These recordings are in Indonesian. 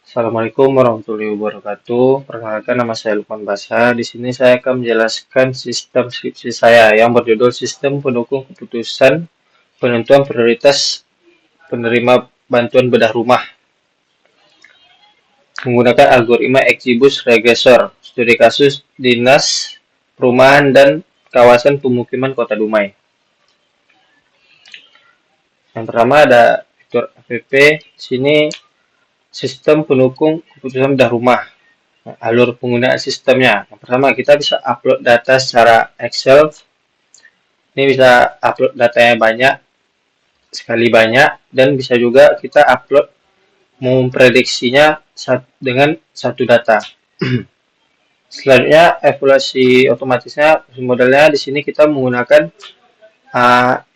Assalamualaikum warahmatullahi wabarakatuh. Perkenalkan, nama saya Lukman Basa. Di sini saya akan menjelaskan sistem skripsi saya yang berjudul Sistem Pendukung Keputusan Penentuan Prioritas Penerima Bantuan Bedah Rumah menggunakan algoritma Exibus Regressor, studi kasus Dinas Perumahan dan Kawasan Pemukiman Kota Dumai. Yang pertama ada fitur app. Di sini sistem pendukung keputusan bedah rumah. Nah, alur penggunaan sistemnya. Yang pertama, kita bisa upload data secara Excel. Ini bisa upload datanya banyak, sekali banyak, dan bisa juga kita upload memprediksinya dengan satu data. Selanjutnya, evaluasi otomatisnya, modelnya di sini kita menggunakan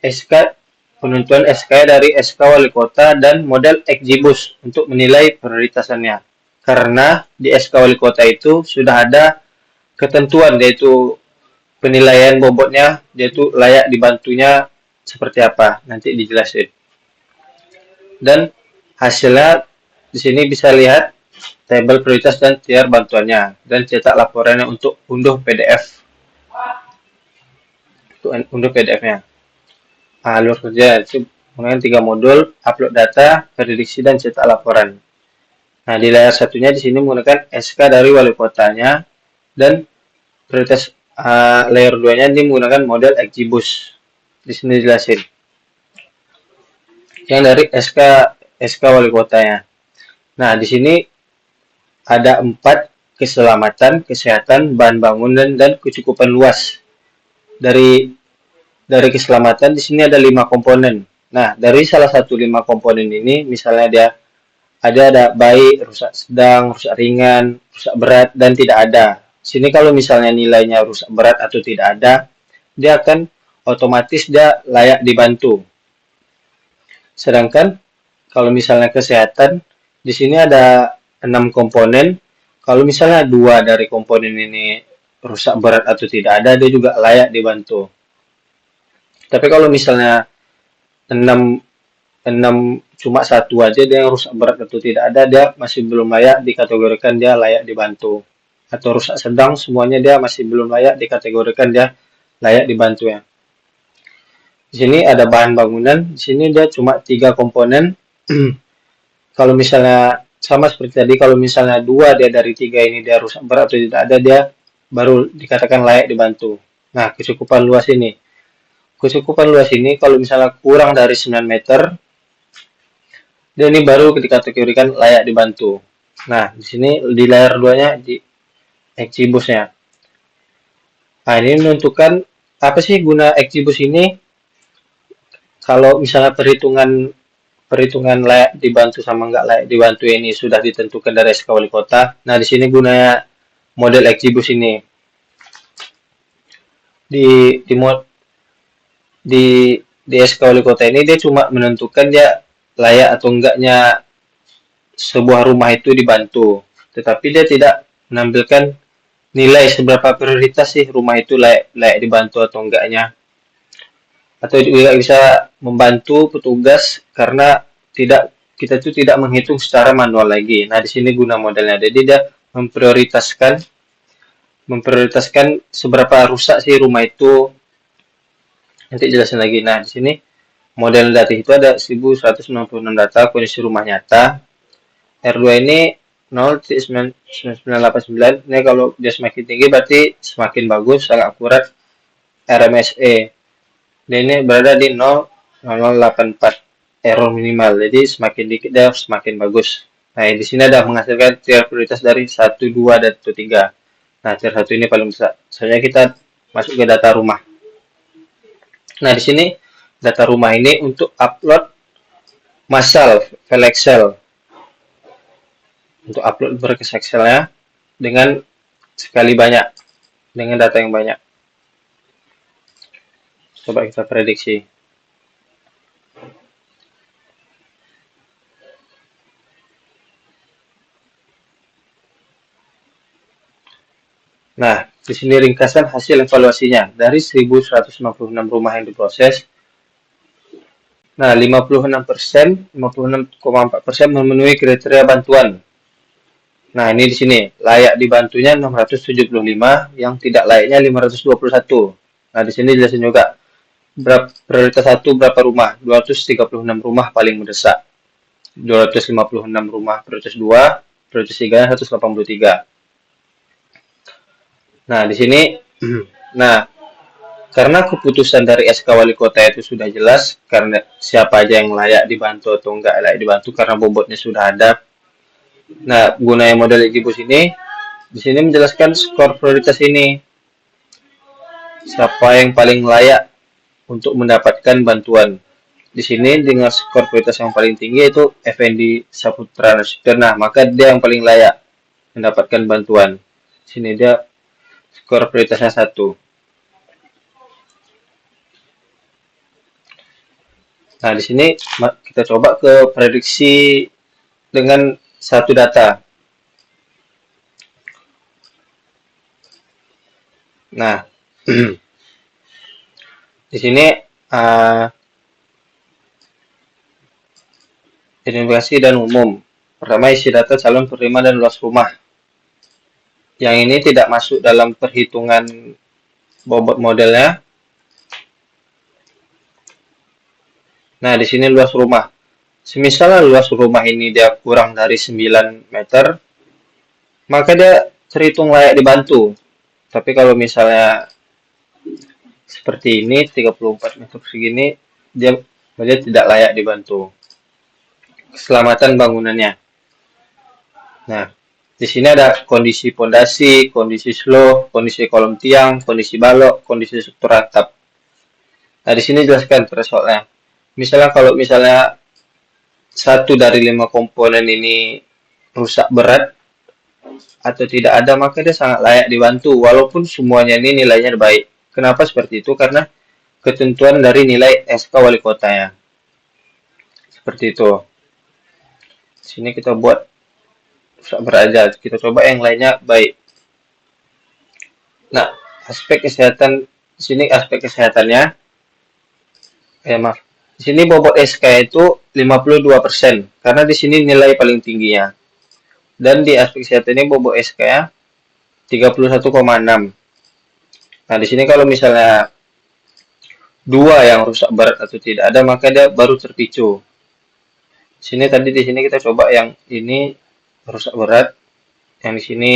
SK penentuan SK dari SK Wali Kota dan model Exibus untuk menilai prioritasannya. Karena di SK Wali Kota itu sudah ada ketentuan, yaitu penilaian bobotnya, yaitu layak dibantunya seperti apa, nanti dijelasin. Dan hasilnya di sini bisa lihat tabel prioritas dan tier bantuannya, dan cetak laporannya untuk unduh PDF. Untuk unduh PDF-nya. Alur kerja itu menggunakan 3 modul: upload data, prediksi, dan cetak laporan. Nah, di layar satunya di sini menggunakan SK dari wali kotanya, dan prioritas layer 2-nya ini menggunakan model Exibus. Di sini dijelasin. Yang dari SK wali kotanya. Nah, di sini ada 4: keselamatan, kesehatan, bahan bangunan, dan kecukupan luas. Dari keselamatan di sini ada 5 komponen. Nah, dari salah satu 5 komponen ini, misalnya dia ada baik, rusak sedang, rusak ringan, rusak berat, dan tidak ada. Sini kalau misalnya nilainya rusak berat atau tidak ada, dia akan otomatis dia layak dibantu. Sedangkan kalau misalnya kesehatan, di sini ada 6 komponen. Kalau misalnya 2 dari komponen ini rusak berat atau tidak ada, dia juga layak dibantu. Tapi kalau misalnya 6 cuma satu aja dia yang rusak berat atau tidak ada, dia masih belum layak dikategorikan dia layak dibantu. Atau rusak sedang, semuanya dia masih belum layak dikategorikan dia layak dibantu ya. Di sini ada bahan bangunan, di sini dia cuma 3 komponen. Kalau misalnya sama seperti tadi, kalau misalnya 2 dia dari 3 ini dia rusak berat atau tidak ada, dia baru dikatakan layak dibantu. Nah, kecukupan luas ini. Kecukupan luas ini kalau misalnya kurang dari 9 meter, dia ini baru dikategorikan layak dibantu. Nah, di sini di layar 2-nya di Exibusnya. Nah, ini menentukan apa sih guna Exibus ini. Kalau misalnya perhitungan layak dibantu sama nggak layak dibantu ini sudah ditentukan dari SK Wali Kota. Nah, di sini gunanya model Exibus ini. Di SK Wali Kota ini dia cuma menentukan dia layak atau enggaknya sebuah rumah itu dibantu, tetapi dia tidak menampilkan nilai seberapa prioritas sih rumah itu layak dibantu atau enggaknya. Atau juga bisa membantu petugas karena kita itu tidak menghitung secara manual lagi. Nah, di sini guna modelnya. Jadi dia memprioritaskan seberapa rusak sih rumah itu. Nanti jelasin lagi. Nah, di sini model data itu ada 1196 data kondisi rumah nyata. R2 ini 0,9989. Ini kalau dia semakin tinggi berarti semakin bagus, sangat akurat RMSE. Dan ini berada di 0,0084 error minimal. Jadi semakin dikit dia semakin bagus. Nah, di sini ada menghasilkan tier prioritas dari 1, 2, dan 3. Nah, tier 1 ini paling besar. Soalnya kita masuk ke data rumah. Nah, di sini data rumah ini untuk upload massal file Excel. Untuk upload berkas Excel-nya dengan sekali banyak, dengan data yang banyak. Coba kita prediksi. Nah, di sini ringkasan hasil evaluasinya. Dari 1196 rumah yang diproses, nah 56,4% memenuhi kriteria bantuan. Nah, ini di sini layak dibantunya 675, yang tidak layaknya 521. Nah, di sini jelasin juga berapa prioritas satu berapa rumah? 236 rumah paling mendesak. 256 rumah prioritas 2, prioritas 3 183. Nah, di sini nah, karena keputusan dari SK Wali Kota itu sudah jelas, karena siapa aja yang layak dibantu atau enggak layak dibantu karena bobotnya sudah ada. Nah, gunanya model Igibus ini, di sini menjelaskan skor prioritas ini. Siapa yang paling layak untuk mendapatkan bantuan. Di sini dengan skor prioritas yang paling tinggi itu Effendi Saputra Nasution. Nah, maka dia yang paling layak mendapatkan bantuan. Di sini dia skor prioritasnya 1. Nah, di sini kita coba ke prediksi dengan satu data. Nah, di sini uh, identifikasi dan umum. Pertama, isi data calon penerima dan luas rumah. Yang ini tidak masuk dalam perhitungan bobot modelnya. Nah, di sini luas rumah. Semisal luas rumah ini dia kurang dari 9 meter, maka dia terhitung layak dibantu. Tapi kalau misalnya seperti ini, 34 meter segini, dia tidak layak dibantu. Keselamatan bangunannya. Nah, di sini ada kondisi pondasi, kondisi slope, kondisi kolom tiang, kondisi balok, kondisi struktur atap. Nah, di sini jelaskan thresholdnya. Misalnya kalau misalnya satu dari 5 komponen ini rusak berat atau tidak ada, maka dia sangat layak dibantu walaupun semuanya ini nilainya baik. Kenapa seperti itu? Karena ketentuan dari nilai SK Wali Kotanya. Seperti itu. Sini kita buat rusak berat aja. Kita coba yang lainnya baik. Nah, aspek kesehatan sini aspek kesehatannya maaf. Di sini bobot SK itu 52% karena di sini nilai paling tingginya. Dan di aspek kesehatan ini bobot SK-nya 31,6. Nah, di sini kalau misalnya dua yang rusak berat atau tidak ada, maka dia baru terpicu. Sini tadi di sini kita coba yang ini rusak berat, yang di sini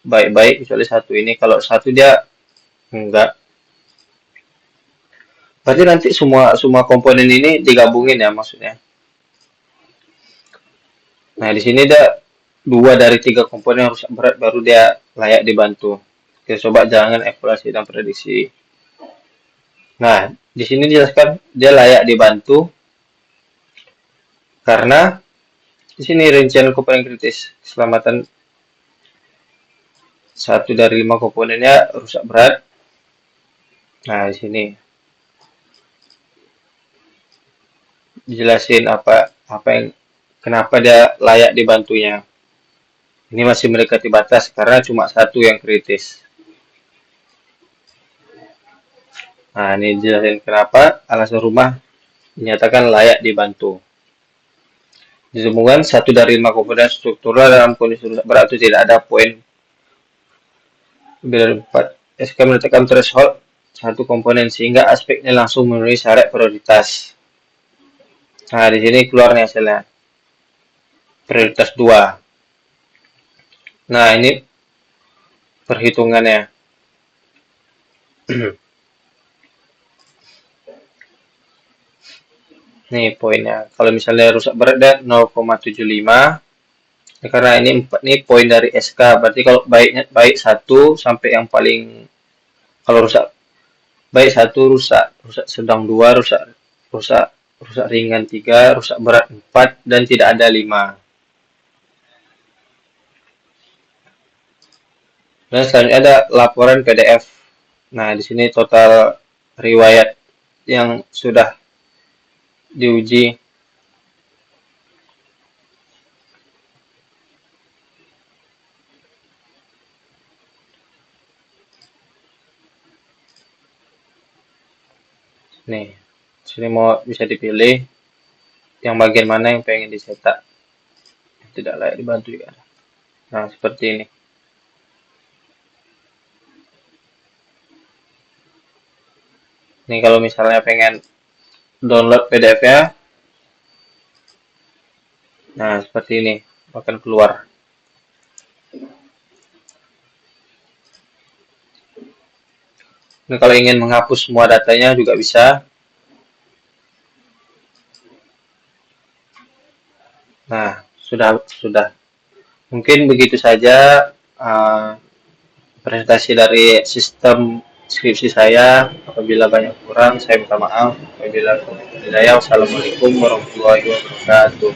baik-baik, kecuali satu ini. Kalau satu dia enggak. Berarti nanti semua semua komponen ini digabungin ya maksudnya. Nah, di sini ada dua dari tiga komponen yang rusak berat baru dia layak dibantu. Kita coba jangan evaluasi dan prediksi. Nah, di sini dijelaskan dia layak dibantu karena di sini rincian komponen kritis keselamatan satu dari 5 komponennya rusak berat. Nah, di sini dijelasin apa yang kenapa dia layak dibantunya. Ini masih mendekati batas karena cuma satu yang kritis. Nah, ini jelasin kenapa alasan rumah dinyatakan layak dibantu. Ditemukan satu dari 5 komponen struktural dalam kondisi rusak berat itu tidak ada poin lebih dari 4. SK menetapkan threshold satu komponen sehingga aspeknya langsung memenuhi syarat prioritas. Nah, di sini keluar nih hasilnya. Prioritas 2. Nah, ini perhitungannya. Nih poinnya. Kalau misalnya rusak berat dan 0,75, ya karena ini 4 nih poin dari SK. Berarti kalau baik 1 sampai yang paling kalau rusak baik 1 rusak, rusak sedang 2 rusak rusak rusak ringan 3 rusak berat 4 dan tidak ada 5. Dan selanjutnya ada laporan PDF. Nah, di sini total riwayat yang sudah diuji. Nih, sini mau bisa dipilih yang bagian mana yang pengen dicetak. Tidak layak dibantu juga. Nah, seperti ini. Nih kalau misalnya pengen download PDF-nya, nah seperti ini akan keluar. Nah, kalau ingin menghapus semua datanya juga bisa. Nah, sudah. Mungkin begitu saja presentasi dari sistem skripsi saya. Apabila banyak kurang, saya minta maaf. Apabila ada, wassalamualaikum warahmatullahi wabarakatuh.